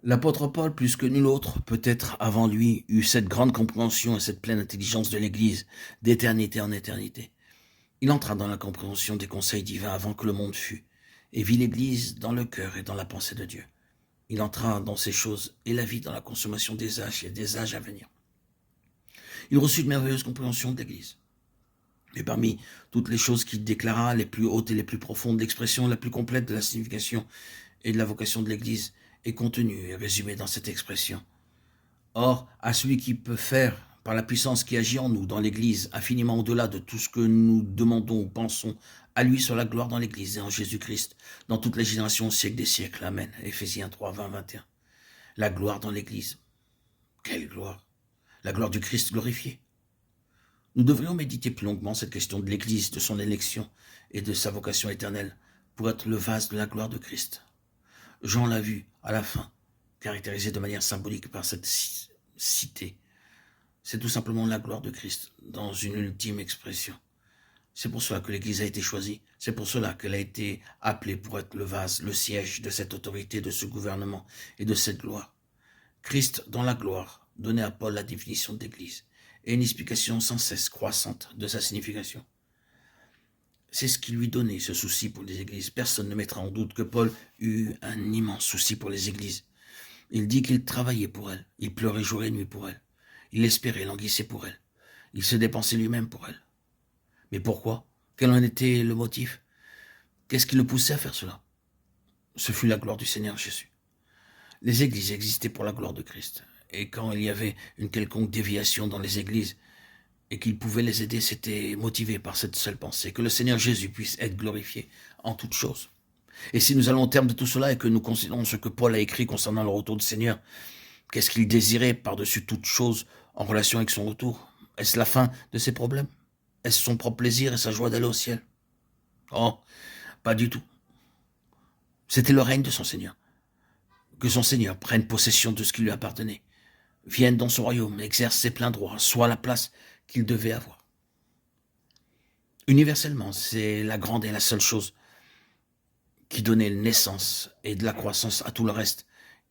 L'apôtre Paul, plus que nul autre, peut-être avant lui, eut cette grande compréhension et cette pleine intelligence de l'Église, d'éternité en éternité. Il entra dans la compréhension des conseils divins avant que le monde fût, et vit l'Église dans le cœur et dans la pensée de Dieu. Il entra dans ces choses et la vit dans la consommation des âges et des âges à venir. Il reçut de merveilleuses compréhensions de l'Église. Et parmi toutes les choses qu'il déclara, les plus hautes et les plus profondes, l'expression la plus complète de la signification et de la vocation de l'Église est contenue et résumée dans cette expression. Or, à celui qui peut faire, par la puissance qui agit en nous, dans l'Église, infiniment au-delà de tout ce que nous demandons ou pensons, à lui soit la gloire dans l'Église et en Jésus-Christ, dans toutes les générations, au siècle des siècles. Amen. Éphésiens 3, 20, 21. La gloire dans l'Église. Quelle gloire! La gloire du Christ glorifié. Nous devrions méditer plus longuement cette question de l'Église, de son élection et de sa vocation éternelle, pour être le vase de la gloire de Christ. Jean l'a vu à la fin, caractérisé de manière symbolique par cette cité. C'est tout simplement la gloire de Christ, dans une ultime expression. C'est pour cela que l'Église a été choisie, c'est pour cela qu'elle a été appelée pour être le vase, le siège de cette autorité, de ce gouvernement et de cette gloire. Christ dans la gloire donnait à Paul la définition d'Église et une explication sans cesse croissante de sa signification. C'est ce qui lui donnait ce souci pour les églises. Personne ne mettra en doute que Paul eut un immense souci pour les églises. Il dit qu'il travaillait pour elles, il pleurait jour et nuit pour elles, il espérait, languissait pour elles, il se dépensait lui-même pour elles. Mais pourquoi? Quel en était le motif? Qu'est-ce qui le poussait à faire cela? Ce fut la gloire du Seigneur Jésus. Les églises existaient pour la gloire de Christ. Et quand il y avait une quelconque déviation dans les églises, et qu'il pouvait les aider, c'était motivé par cette seule pensée, que le Seigneur Jésus puisse être glorifié en toutes choses. Et si nous allons au terme de tout cela et que nous considérons ce que Paul a écrit concernant le retour du Seigneur, qu'est-ce qu'il désirait par-dessus toute chose en relation avec son retour? Est-ce la fin de ses problèmes? Est-ce son propre plaisir et sa joie d'aller au ciel? Oh, pas du tout. C'était le règne de son Seigneur. Que son Seigneur prenne possession de ce qui lui appartenait, vienne dans son royaume, exerce ses pleins droits, soit la place qu'il devait avoir. Universellement, c'est la grande et la seule chose qui donnait naissance et de la croissance à tout le reste.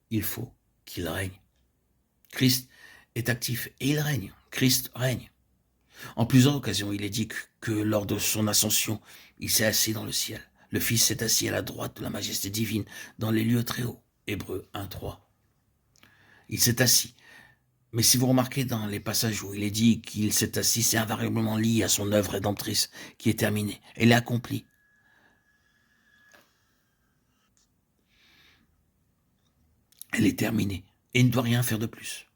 Il faut qu'il règne. Christ est actif et il règne. Christ règne. En plusieurs occasions, il est dit que lors de son ascension, il s'est assis dans le ciel. Le Fils s'est assis à la droite de la majesté divine dans les lieux très hauts. Hébreux 1, 3. Il s'est assis. Mais si vous remarquez dans les passages où il est dit qu'il s'est assis, c'est invariablement lié à son œuvre rédemptrice qui est terminée. Elle est accomplie. Elle est terminée. Et il ne doit rien faire de plus.